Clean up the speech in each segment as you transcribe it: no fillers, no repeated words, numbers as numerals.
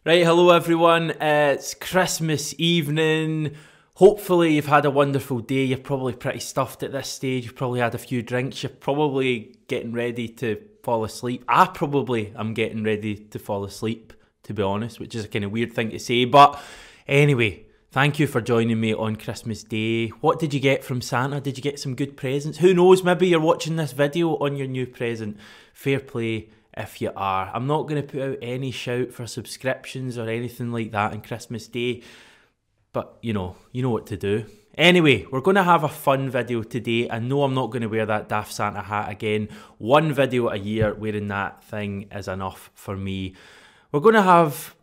Right, hello everyone. It's Christmas evening. Hopefully you've had a wonderful day. You're probably pretty stuffed at this stage. You've probably had a few drinks. You're probably getting ready to fall asleep. I probably am getting ready to fall asleep, to be honest, which is a kind of weird thing to say. But anyway, thank you for joining me on Christmas Day. What did you get from Santa? Did you get some good presents? Who knows, maybe you're watching this video on your new present. Fair play if you are. I'm not going to put out any shout for subscriptions or anything like that on Christmas Day, but you know what to do. Anyway, we're going to have a fun video today. I know I'm not going to wear that Daft Santa hat again. One video a year wearing that thing is enough for me. We're going to have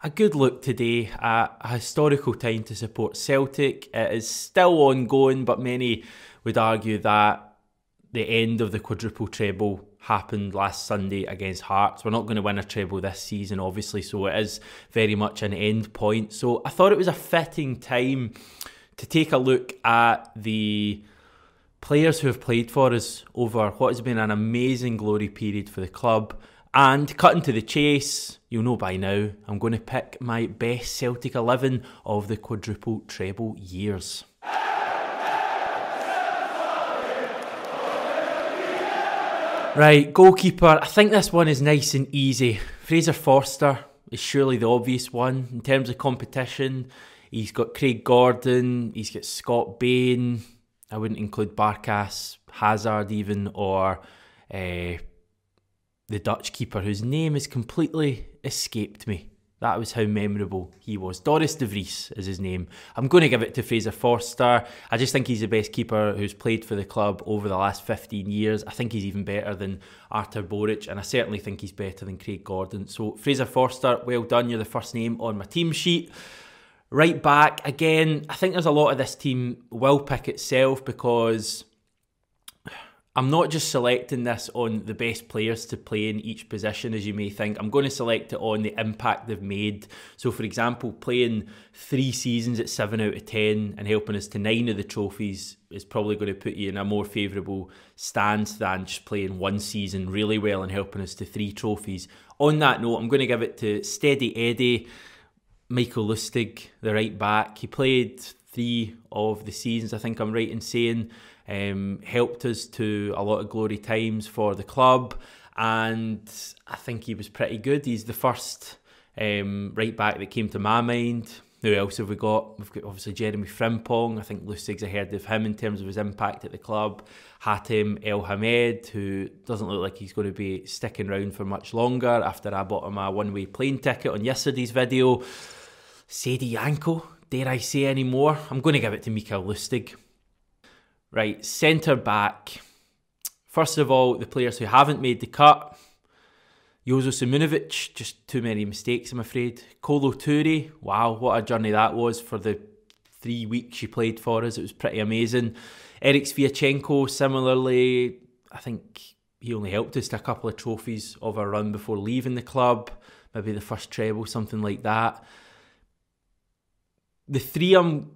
a good look today at a historical time to support Celtic. It is still ongoing, but many would argue that the end of the Quadruple Treble happened last Sunday against Hearts. We're not going to win a treble this season, obviously, so it is very much an end point. So I thought it was a fitting time to take a look at the players who have played for us over what has been an amazing glory period for the club. And cutting to the chase, you'll know by now, I'm going to pick my best Celtic 11 of the Quadruple Treble years. Right, goalkeeper. I think this one is nice and easy. Fraser Forster is surely the obvious one. In terms of competition, he's got Craig Gordon, he's got Scott Bain. I wouldn't include Barkas, Hazard even, or the Dutch keeper whose name has completely escaped me. That was how memorable he was. Doris de Vries is his name. I'm going to give it to Fraser Forster. I just think he's the best keeper who's played for the club over the last 15 years. I think he's even better than Artur Boruc, and I certainly think he's better than Craig Gordon. So Fraser Forster, well done. You're the first name on my team sheet. Right back, again, I think there's a lot of this team will pick itself because I'm not just selecting this on the best players to play in each position, as you may think. I'm going to select it on the impact they've made. So, for example, playing 3 seasons at 7 out of 10 and helping us to 9 of the trophies is probably going to put you in a more favourable stance than just playing 1 season really well and helping us to 3 trophies. On that note, I'm going to give it to Steady Eddie, Michael Lustig, the right back. He played 3 of the seasons, I think I'm right in saying. Helped us to a lot of glory times for the club, and I think he was pretty good. He's the first right back that came to my mind. Who else have we got? We've got obviously Jeremy Frimpong. I think Lustig's ahead of him in terms of his impact at the club. Hatem El Hamed, who doesn't look like he's going to be sticking around for much longer after I bought him a one-way plane ticket on yesterday's video. Sadie Yanko, dare I say any more? I'm going to give it to Mikael Lustig. Right, centre back. First of all, the players who haven't made the cut. Jozo Simunovic, just too many mistakes, I'm afraid. Kolo Toure, wow, what a journey that was for the 3 weeks he played for us. It was pretty amazing. Eric Sviatchenko, similarly, I think he only helped us to a couple of trophies of our run before leaving the club. Maybe the first treble, something like that. The 3 I'm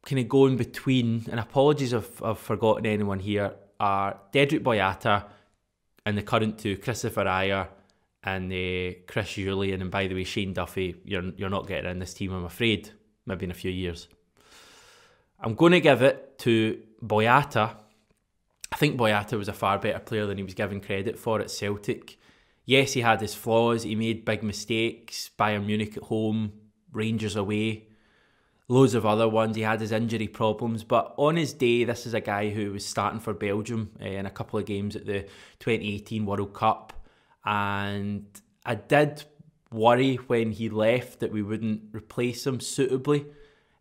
kind of going between, and apologies if I've forgotten anyone here, are Dedrick Boyata and the current 2, Christopher Ajer and Chris Julian. And by the way, Shane Duffy, you're not getting in this team, I'm afraid. Maybe in a few years. I'm going to give it to Boyata. I think Boyata was a far better player than he was given credit for at Celtic. Yes, he had his flaws. He made big mistakes. Bayern Munich at home, Rangers away. Loads of other ones. He had his injury problems, but on his day, this is a guy who was starting for Belgium in a couple of games at the 2018 World Cup, and I did worry when he left that we wouldn't replace him suitably.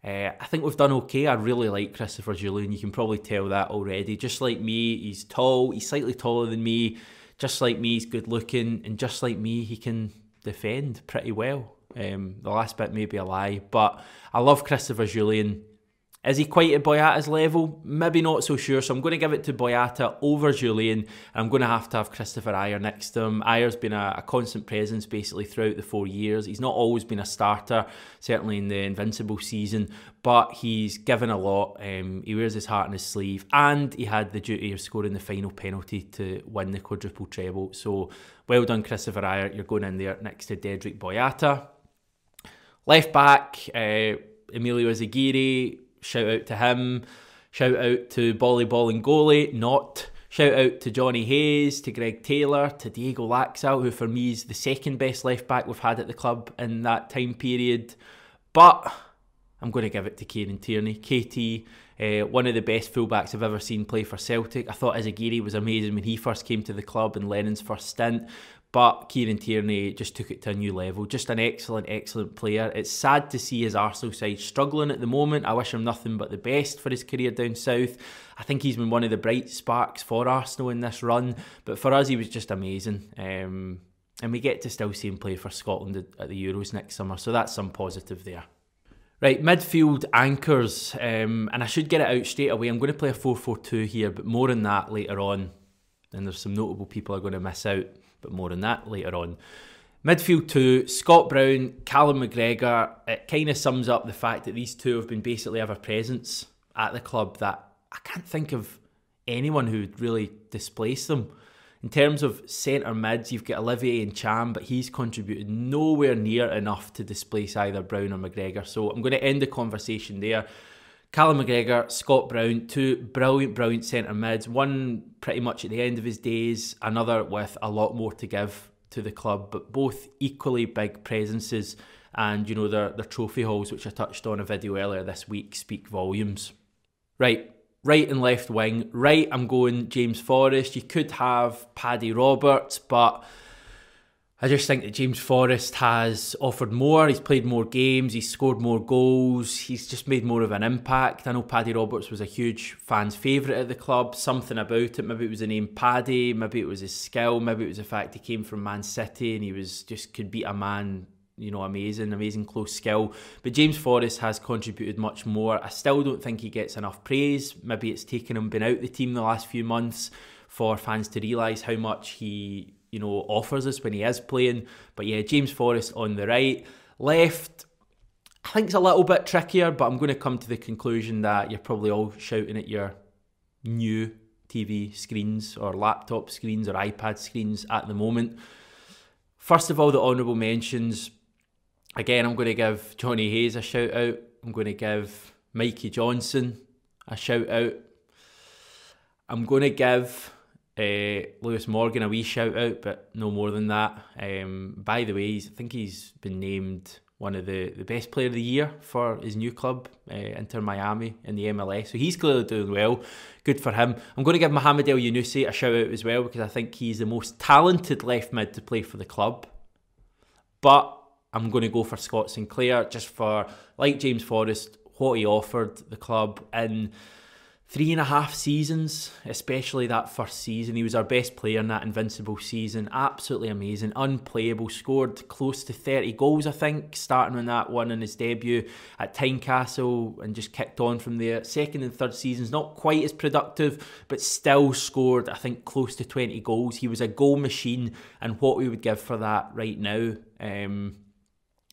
I think we've done okay. I really like Christopher Julian. You can probably tell that already. Just like me, he's tall. He's slightly taller than me. Just like me, he's good looking, and just like me, he can defend pretty well. The last bit may be a lie, but I love Christopher Julian. Is he quite at Boyata's level? Maybe not so sure, so I'm going to give it to Boyata over Julian, and I'm going to have Christopher Ajer next to him. Ajer's been a constant presence basically throughout the 4 years. He's not always been a starter, certainly in the Invincible season, but he's given a lot. He wears his heart on his sleeve, and he had the duty of scoring the final penalty to win the Quadruple Treble. So well done, Christopher Ajer. You're going in there next to Dedrick Boyata. Left back, Emilio Aguirre, shout out to him. Shout out to Bolly Balling Goalie, not. Shout out to Johnny Hayes, to Greg Taylor, to Diego Laxalt, who for me is the second best left back we've had at the club in that time period. But I'm going to give it to Kieran Tierney. KT, one of the best fullbacks I've ever seen play for Celtic. I thought Aguirre was amazing when he first came to the club in Lennon's first stint. But Kieran Tierney just took it to a new level. Just an excellent, excellent player. It's sad to see his Arsenal side struggling at the moment. I wish him nothing but the best for his career down south. I think he's been one of the bright sparks for Arsenal in this run. But for us, he was just amazing. And we get to still see him play for Scotland at the Euros next summer. So that's some positive there. Right, midfield anchors. And I should get it out straight away. I'm going to play a 4-4-2 here, but more on that later on. And there's some notable people I'm going to miss out, but more on that later on. Midfield 2, Scott Brown, Callum McGregor. It kind of sums up the fact that these two have been basically ever-presence at the club, that I can't think of anyone who would really displace them. In terms of centre mids, you've got Olivier and Cham, but he's contributed nowhere near enough to displace either Brown or McGregor. So I'm going to end the conversation there. Callum McGregor, Scott Brown, two brilliant centre mids. One pretty much at the end of his days, another with a lot more to give to the club, but both equally big presences. And, you know, their trophy hauls, which I touched on a video earlier this week, speak volumes. Right and left wing. Right, I'm going James Forrest. You could have Paddy Roberts, but I just think that James Forrest has offered more. He's played more games. He's scored more goals. He's just made more of an impact. I know Paddy Roberts was a huge fan's favourite at the club. Something about it. Maybe it was the name Paddy. Maybe it was his skill. Maybe it was the fact he came from Man City and he was just could beat a man. You know, amazing close skill. But James Forrest has contributed much more. I still don't think he gets enough praise. Maybe it's taken him being out the team the last few months for fans to realise how much he, you know, offers us when he is playing. But yeah, James Forrest on the right. Left, I think it's a little bit trickier, but I'm going to come to the conclusion that you're probably all shouting at your new TV screens or laptop screens or iPad screens at the moment. First of all, the honourable mentions. Again, I'm going to give Johnny Hayes a shout out. I'm going to give Mikey Johnson a shout out. I'm going to give Lewis Morgan a wee shout out, but no more than that. By the way, I think he's been named one of the best player of the year for his new club, Inter Miami in the MLS. So he's clearly doing well. Good for him. I'm going to give Mohamed El Yunusi a shout out as well, because I think he's the most talented left mid to play for the club. But I'm going to go for Scott Sinclair, just for, like James Forrest, what he offered the club in 3.5 seasons, especially that first season. He was our best player in that invincible season. Absolutely amazing, unplayable, scored close to 30 goals, I think, starting on that one in his debut at Tynecastle, and just kicked on from there. Second and third seasons, not quite as productive, but still scored, I think, close to 20 goals. He was a goal machine, and what we would give for that right now.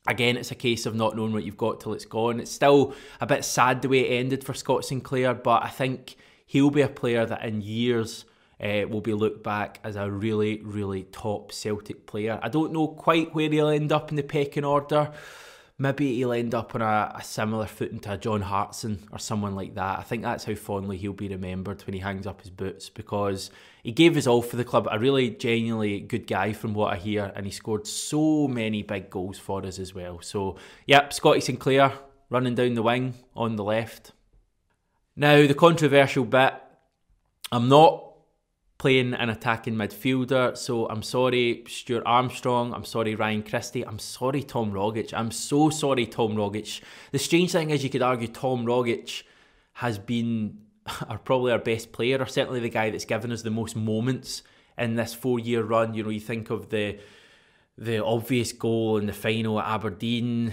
Again, it's a case of not knowing what you've got till it's gone. It's still a bit sad the way it ended for Scott Sinclair, but I think he'll be a player that in years will be looked back as a really, really top Celtic player. I don't know quite where he'll end up in the pecking order. Maybe he'll end up on a similar footing to a John Hartson or someone like that. I think that's how fondly he'll be remembered when he hangs up his boots, because he gave his all for the club. A really genuinely good guy from what I hear, and he scored so many big goals for us as well. So, yep, Scotty Sinclair running down the wing on the left. Now, the controversial bit. I'm not playing an attacking midfielder, so I'm sorry Stuart Armstrong, I'm sorry Ryan Christie, I'm sorry Tom Rogic, I'm so sorry Tom Rogic. The strange thing is, you could argue Tom Rogic has been probably our best player, or certainly the guy that's given us the most moments in this 4-year run. You know, you think of the obvious goal in the final at Aberdeen,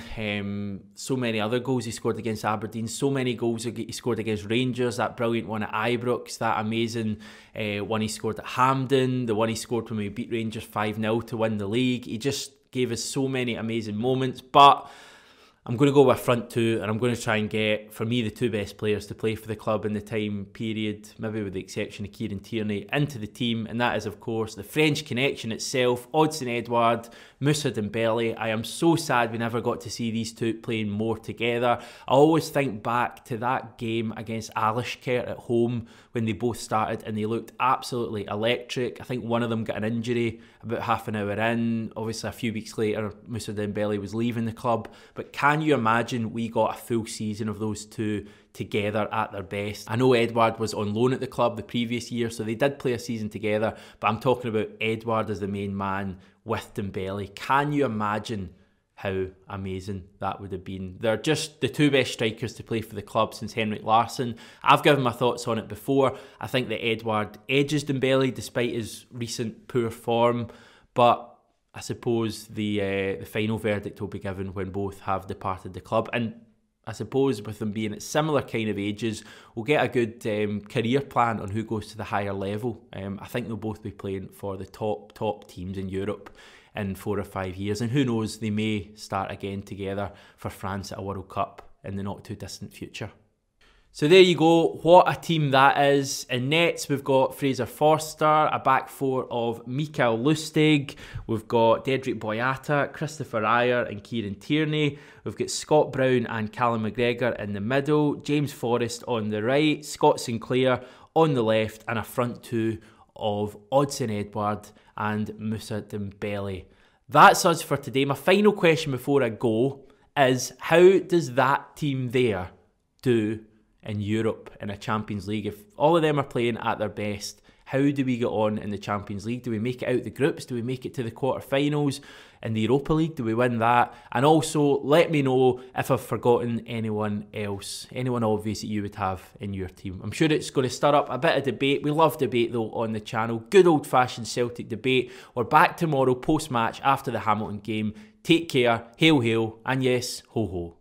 so many other goals he scored against Aberdeen, so many goals he scored against Rangers, that brilliant one at Ibrox, that amazing one he scored at Hampden, the one he scored when we beat Rangers 5-0 to win the league. He just gave us so many amazing moments. But I'm going to go with front two, and I'm going to try and get, for me, the two best players to play for the club in the time period, maybe with the exception of Kieran Tierney, into the team. And that is, of course, the French connection itself, Odsonne Edouard, Moussa Dembele. I am so sad we never got to see these two playing more together. I always think back to that game against Alishkert at home when they both started and they looked absolutely electric. I think one of them got an injury about half an hour in. Obviously a few weeks later Moussa Dembele was leaving the club, but can you imagine we got a full season of those two together at their best? I know Edouard was on loan at the club the previous year, so they did play a season together, but I'm talking about Edouard as the main man with Dembele. Can you imagine how amazing that would have been? They're just the two best strikers to play for the club since Henrik Larsson. I've given my thoughts on it before. I think that Edouard edges Dembele despite his recent poor form, but I suppose the final verdict will be given when both have departed the club. And I suppose with them being at similar kind of ages, we'll get a good career plan on who goes to the higher level. I think they'll both be playing for the top teams in Europe in 4 or 5 years. And who knows, they may start again together for France at a World Cup in the not too distant future. So there you go, what a team that is. In nets, we've got Fraser Forster, a back four of Mikael Lustig. We've got Dedrick Boyata, Christopher Ajer and Kieran Tierney. We've got Scott Brown and Callum McGregor in the middle, James Forrest on the right, Scott Sinclair on the left, and a front two of Odsonne Edouard and Moussa Dembele. That's us for today. My final question before I go is, how does that team there do in Europe in a Champions League? If all of them are playing at their best, how do we get on in the Champions League? Do we make it out the groups? Do we make it to the quarterfinals? In the Europa League, do we win that? And also, let me know if I've forgotten anyone else, anyone obvious that you would have in your team. I'm sure it's going to stir up a bit of debate. We love debate though on the channel. Good old-fashioned Celtic debate. We're back tomorrow post-match after the Hamilton game. Take care, hail hail, and yes, ho ho.